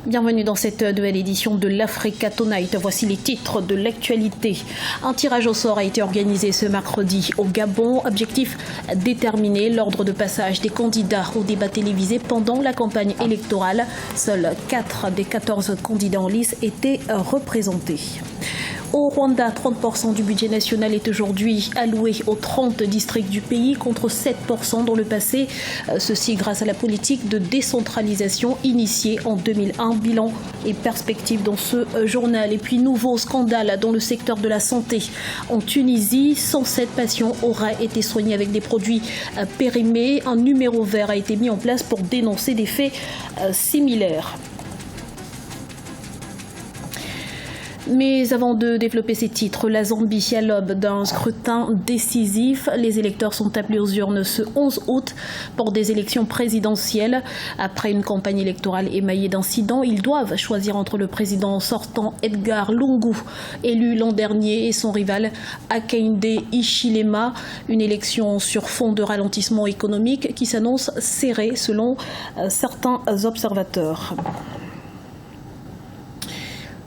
Bienvenue dans cette nouvelle édition de l'Africa Tonight. Voici les titres de l'actualité. Un tirage au sort a été organisé ce mercredi au Gabon. Objectif, déterminer l'ordre de passage des candidats au débat télévisé pendant la campagne électorale. Seuls 4 des 14 candidats en lice étaient représentés. Au Rwanda, 30% du budget national est aujourd'hui alloué aux 30 districts du pays contre 7% dans le passé. Ceci grâce à la politique de décentralisation initiée en 2001. Bilan et perspectives dans ce journal. Et puis nouveau scandale dans le secteur de la santé. En Tunisie, 107 patients auraient été soignés avec des produits périmés. Un numéro vert a été mis en place pour dénoncer des faits similaires. Mais avant de développer ces titres, la Zambie à l'aube d'un scrutin décisif. Les électeurs sont appelés aux urnes ce 11 août pour des élections présidentielles. Après une campagne électorale émaillée d'incidents, ils doivent choisir entre le président sortant Edgar Lungu, élu l'an dernier, et son rival Hakainde Hichilema. Une élection sur fond de ralentissement économique qui s'annonce serrée selon certains observateurs.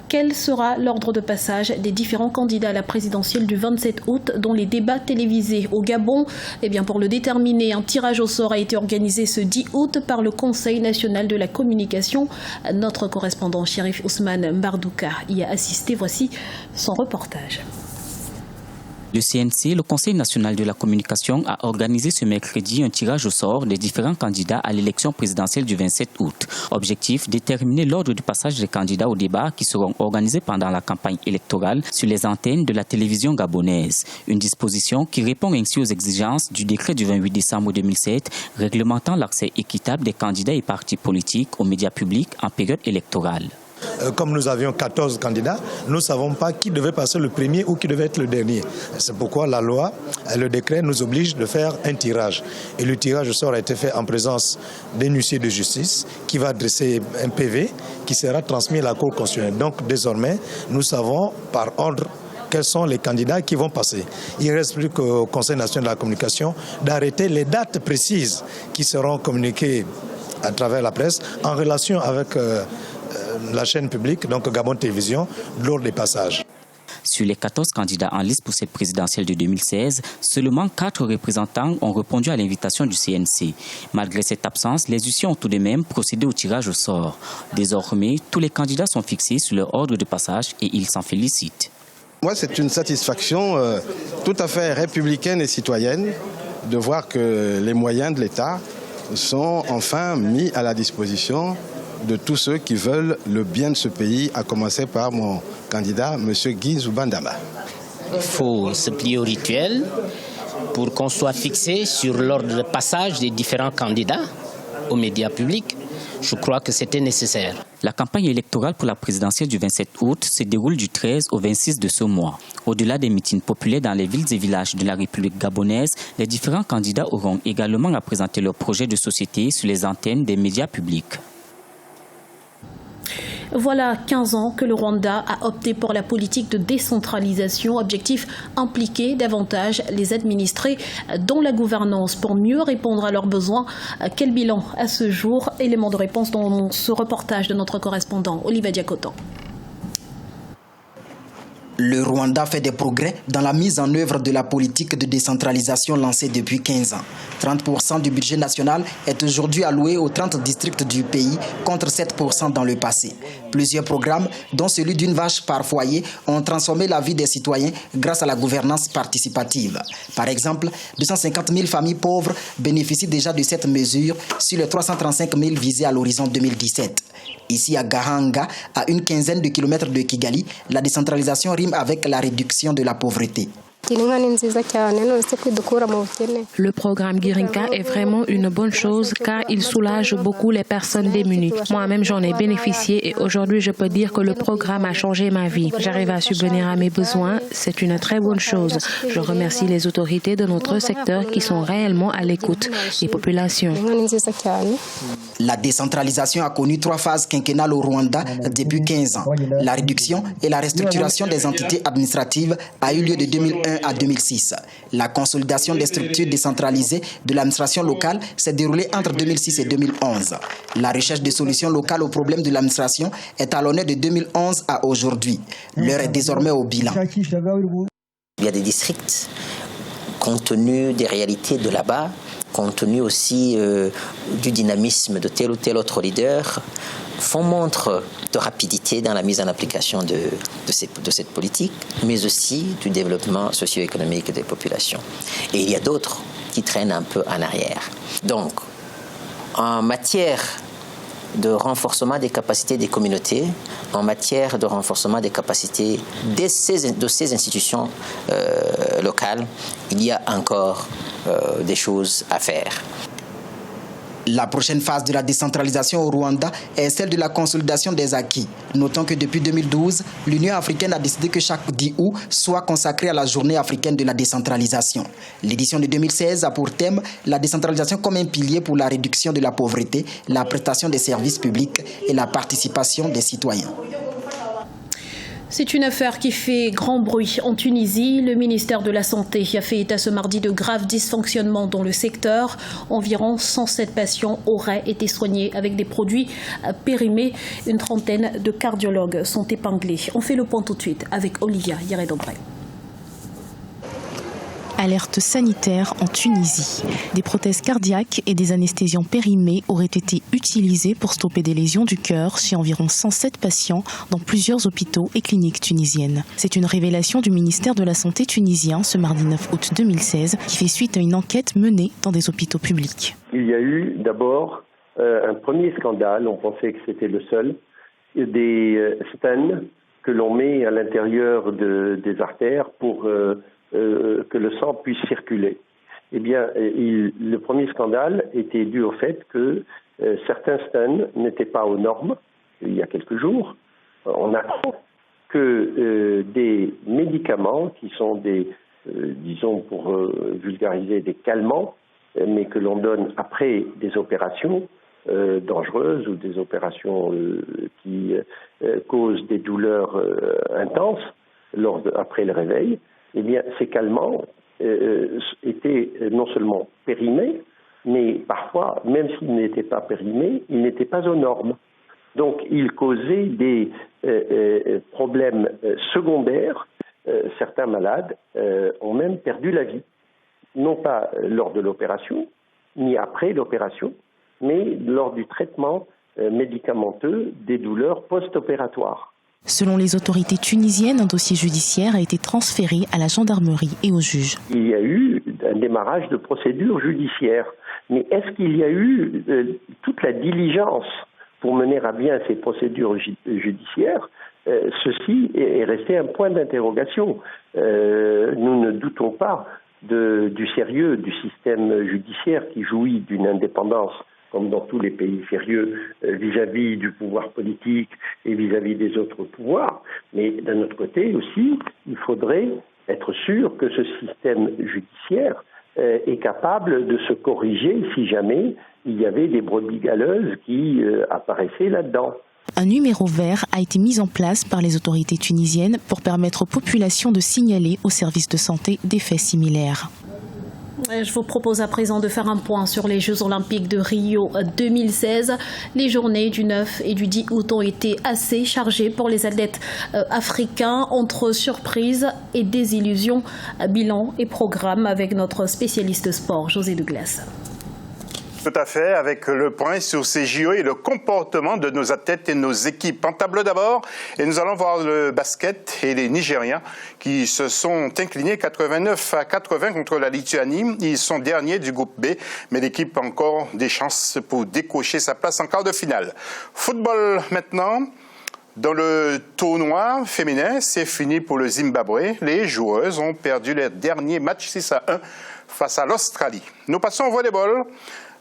Quel sera l'ordre de passage des différents candidats à la présidentielle du 27 août dans les débats télévisés au Gabon? Eh bien, pour le déterminer, un tirage au sort a été organisé ce 10 août par le Conseil national de la communication. Notre correspondant Chérif Ousmane Mbardouka y a assisté. Voici son reportage. Le CNC, le Conseil national de la communication, a organisé ce mercredi un tirage au sort des différents candidats à l'élection présidentielle du 27 août. Objectif, déterminer l'ordre du passage des candidats au débat qui seront organisés pendant la campagne électorale sur les antennes de la télévision gabonaise. Une disposition qui répond ainsi aux exigences du décret du 28 décembre 2007 réglementant l'accès équitable des candidats et partis politiques aux médias publics en période électorale. Comme nous avions 14 candidats, nous ne savons pas qui devait passer le premier ou qui devait être le dernier. C'est pourquoi la loi, le décret nous oblige de faire un tirage. Et le tirage au sort a été fait en présence d'un huissier de justice qui va adresser un PV qui sera transmis à la Cour constitutionnelle. Donc désormais, nous savons par ordre quels sont les candidats qui vont passer. Il ne reste plus qu'au Conseil national de la communication d'arrêter les dates précises qui seront communiquées à travers la presse en relation avec la chaîne publique, donc Gabon Télévision, lors des passages. Sur les 14 candidats en liste pour cette présidentielle de 2016, seulement 4 représentants ont répondu à l'invitation du CNC. Malgré cette absence, les huissiers ont tout de même procédé au tirage au sort. Désormais, tous les candidats sont fixés sur leur ordre de passage et ils s'en félicitent. Moi, c'est une satisfaction tout à fait républicaine et citoyenne de voir que les moyens de l'État sont enfin mis à la disposition de tous ceux qui veulent le bien de ce pays, à commencer par mon candidat, M. Guy Zoubandama. Il faut se plier au rituel pour qu'on soit fixé sur l'ordre de passage des différents candidats aux médias publics. Je crois que c'était nécessaire. La campagne électorale pour la présidentielle du 27 août se déroule du 13 au 26 de ce mois. Au-delà des meetings populaires dans les villes et villages de la République gabonaise, les différents candidats auront également à présenter leurs projets de société sur les antennes des médias publics. Voilà 15 ans que le Rwanda a opté pour la politique de décentralisation. Objectif, impliquer davantage les administrés dans la gouvernance pour mieux répondre à leurs besoins. Quel bilan à ce jour? Élément de réponse dans ce reportage de notre correspondant Olivier Diakotan. Le Rwanda fait des progrès dans la mise en œuvre de la politique de décentralisation lancée depuis 15 ans. 30% du budget national est aujourd'hui alloué aux 30 districts du pays contre 7% dans le passé. Plusieurs programmes, dont celui d'une vache par foyer, ont transformé la vie des citoyens grâce à la gouvernance participative. Par exemple, 250 000 familles pauvres bénéficient déjà de cette mesure sur les 335 000 visées à l'horizon 2017. Ici à Gahanga, à une quinzaine de kilomètres de Kigali, la décentralisation rime avec la réduction de la pauvreté. Le programme Girinka est vraiment une bonne chose car il soulage beaucoup les personnes démunies. Moi-même, j'en ai bénéficié et aujourd'hui, je peux dire que le programme a changé ma vie. J'arrive à subvenir à mes besoins. C'est une très bonne chose. Je remercie les autorités de notre secteur qui sont réellement à l'écoute des populations. La décentralisation a connu 3 phases quinquennales au Rwanda depuis 15 ans. La réduction et la restructuration des entités administratives a eu lieu de 2001 à 2006. La consolidation des structures décentralisées de l'administration locale s'est déroulée entre 2006 et 2011. La recherche de solutions locales aux problèmes de l'administration est talonnée de 2011 à aujourd'hui. L'heure est désormais au bilan. Il y a des districts, compte tenu des réalités de là-bas, compte tenu aussi du dynamisme de tel ou tel autre leader, font montre de rapidité dans la mise en application de cette politique, mais aussi du développement socio-économique des populations. Et il y a d'autres qui traînent un peu en arrière. Donc, en matière de renforcement des capacités des communautés, en matière de renforcement des capacités de ces institutions locales, il y a encore des choses à faire. La prochaine phase de la décentralisation au Rwanda est celle de la consolidation des acquis. Notons que depuis 2012, l'Union africaine a décidé que chaque 10 août soit consacré à la journée africaine de la décentralisation. L'édition de 2016 a pour thème la décentralisation comme un pilier pour la réduction de la pauvreté, la prestation des services publics et la participation des citoyens. C'est une affaire qui fait grand bruit en Tunisie. Le ministère de la Santé a fait état ce mardi de graves dysfonctionnements dans le secteur. Environ 107 patients auraient été soignés avec des produits périmés. Une trentaine de cardiologues sont épinglés. On fait le point tout de suite avec Olivia Yeredombré. Alerte sanitaire en Tunisie. Des prothèses cardiaques et des anesthésiants périmés auraient été utilisés pour stopper des lésions du cœur chez environ 107 patients dans plusieurs hôpitaux et cliniques tunisiennes. C'est une révélation du ministère de la Santé tunisien ce mardi 9 août 2016 qui fait suite à une enquête menée dans des hôpitaux publics. Il y a eu d'abord un premier scandale, on pensait que c'était le seul, des stents que l'on met à l'intérieur des artères pour que le sang puisse circuler. Eh bien, le premier scandale était dû au fait que certains stents n'étaient pas aux normes il y a quelques jours. On apprend que des médicaments qui sont des, disons pour vulgariser, des calmants, mais que l'on donne après des opérations dangereuses ou des opérations qui causent des douleurs intenses après le réveil, eh bien, ces calmants étaient non seulement périmés, mais parfois, même s'ils n'étaient pas périmés, ils n'étaient pas aux normes. Donc, ils causaient des problèmes secondaires. Certains malades ont même perdu la vie, non pas lors de l'opération, ni après l'opération, mais lors du traitement médicamenteux des douleurs post-opératoires. Selon les autorités tunisiennes, un dossier judiciaire a été transféré à la gendarmerie et aux juges. Il y a eu un démarrage de procédure judiciaire. Mais est-ce qu'il y a eu toute la diligence pour mener à bien ces procédures judiciaires? Ceci est resté un point d'interrogation. Nous ne doutons pas du sérieux du système judiciaire qui jouit d'une indépendance comme dans tous les pays sérieux, vis-à-vis du pouvoir politique et vis-à-vis des autres pouvoirs. Mais d'un autre côté aussi, il faudrait être sûr que ce système judiciaire est capable de se corriger si jamais il y avait des brebis galeuses qui apparaissaient là-dedans. Un numéro vert a été mis en place par les autorités tunisiennes pour permettre aux populations de signaler aux services de santé des faits similaires. Je vous propose à présent de faire un point sur les Jeux Olympiques de Rio 2016. Les journées du 9 et du 10 août ont été assez chargées pour les athlètes africains, entre surprises et désillusions. Bilan et programme avec notre spécialiste sport, José Douglas. Tout à fait, avec le point sur ces JO et le comportement de nos athlètes et nos équipes. En tableau d'abord, et nous allons voir le basket et les Nigériens qui se sont inclinés 89-80 contre la Lituanie. Ils sont derniers du groupe B, mais l'équipe a encore des chances pour décrocher sa place en quart de finale. Football maintenant. Dans le tournoi féminin, c'est fini pour le Zimbabwe. Les joueuses ont perdu leur dernier match 6-1 face à l'Australie. Nous passons au volleyball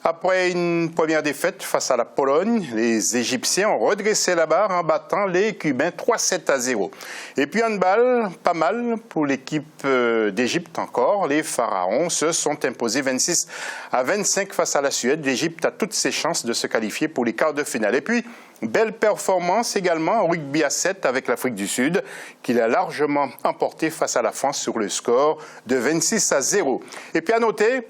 Après une première défaite face à la Pologne, les Égyptiens ont redressé la barre en battant les Cubains 3-7-0. Et puis handball, pas mal pour l'équipe d'Égypte encore. Les Pharaons se sont imposés 26-25 face à la Suède. L'Égypte a toutes ses chances de se qualifier pour les quarts de finale. Et puis, belle performance également en rugby à 7 avec l'Afrique du Sud, qu'il a largement emporté face à la France sur le score de 26-0. Et puis à noter,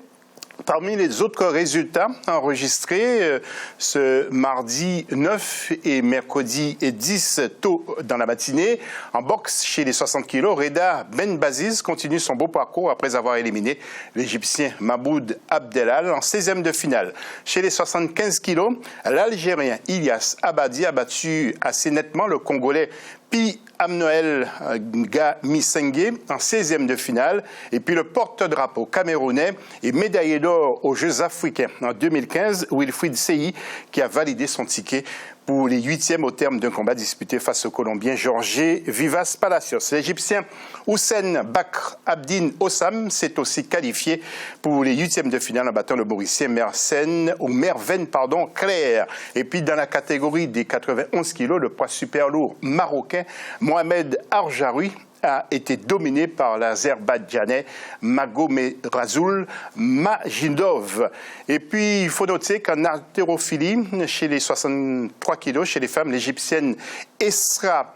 parmi les autres résultats enregistrés ce mardi 9 et mercredi 10 tôt dans la matinée, en boxe chez les 60 kg, Reda Benbaziz continue son beau parcours après avoir éliminé l'Égyptien Mahmoud Abdelal en 16e de finale. Chez les 75 kg, l'Algérien Ilyas Abadi a battu assez nettement le Congolais Pi Amnoel Gamisenge en 16e de finale. Et puis le porte-drapeau camerounais et médaillé d'or aux Jeux africains en 2015, Wilfried Seyi, qui a validé son ticket pour les 8e au terme d'un combat disputé face au Colombien Jorge Vivas Palacios. L'Égyptien Houssen Bakr Abdin Ossam s'est aussi qualifié pour les 8e de finale en battant le Mauricien Merven Claire. Et puis dans la catégorie des 91 kilos, le poids super lourd marocain Mohamed Arjaroui a été dominé par l'Azerbaïdjanais Magomedrazoul Majidov. Et puis, il faut noter qu'en haltérophilie, chez les 63 kilos, chez les femmes, l'Égyptienne Esra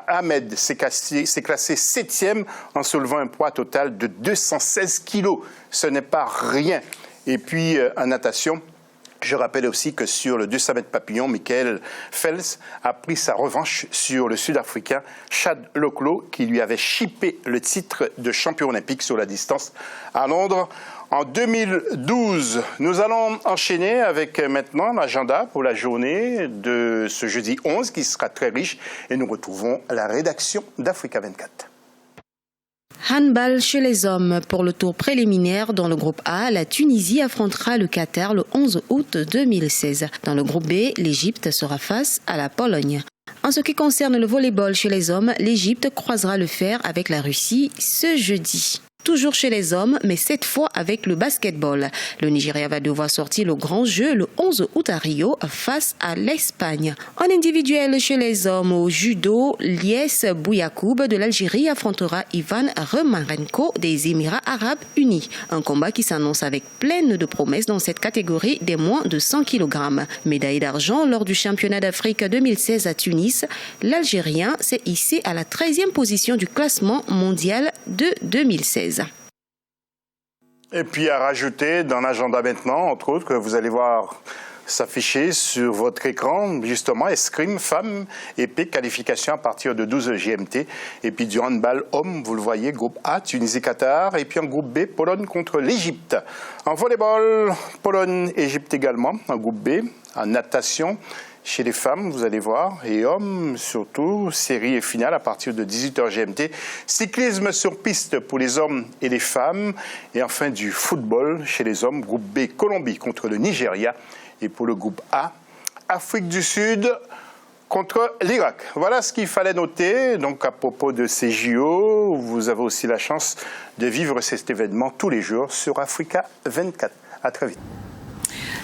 Ahmed s'est classée 7e en soulevant un poids total de 216 kilos. Ce n'est pas rien. Et puis, en natation, je rappelle aussi que sur le 200 mètres papillon, Michael Phelps a pris sa revanche sur le Sud-Africain Chad Loklo, qui lui avait chippé le titre de champion olympique sur la distance à Londres en 2012. Nous allons enchaîner avec maintenant l'agenda pour la journée de ce jeudi 11, qui sera très riche, et nous retrouvons la rédaction d'Africa 24. Handball chez les hommes. Pour le tour préliminaire dans le groupe A, la Tunisie affrontera le Qatar le 11 août 2016. Dans le groupe B, l'Égypte sera face à la Pologne. En ce qui concerne le volleyball chez les hommes, l'Égypte croisera le fer avec la Russie ce jeudi. Toujours chez les hommes, mais cette fois avec le basketball. Le Nigeria va devoir sortir le grand jeu le 11 août à Rio face à l'Espagne. En individuel chez les hommes, au judo, Lies Bouyakoub de l'Algérie affrontera Ivan Remarenko des Émirats Arabes Unis. Un combat qui s'annonce avec plein de promesses dans cette catégorie des moins de 100 kg. Médaille d'argent lors du championnat d'Afrique 2016 à Tunis, l'Algérien s'est hissé à la 13e position du classement mondial de 2016. Et puis à rajouter dans l'agenda maintenant, entre autres, que vous allez voir s'afficher sur votre écran, justement, escrime, femmes, épée, qualification à partir de 12 GMT. Et puis du handball homme, vous le voyez, groupe A, Tunisie-Qatar. Et puis en groupe B, Pologne contre l'Égypte. En volleyball, Pologne-Égypte également, en groupe B. En natation, chez les femmes, vous allez voir, et hommes surtout, série et finale à partir de 18h GMT. Cyclisme sur piste pour les hommes et les femmes. Et enfin du football chez les hommes, groupe B, Colombie contre le Nigeria. Et pour le groupe A, Afrique du Sud contre l'Irak. Voilà ce qu'il fallait noter. Donc à propos de ces JO, vous avez aussi la chance de vivre cet événement tous les jours sur Africa 24. À très vite.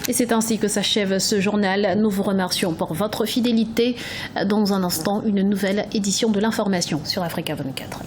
Et c'est ainsi que s'achève ce journal. Nous vous remercions pour votre fidélité. Dans un instant, une nouvelle édition de l'information sur Africa 24.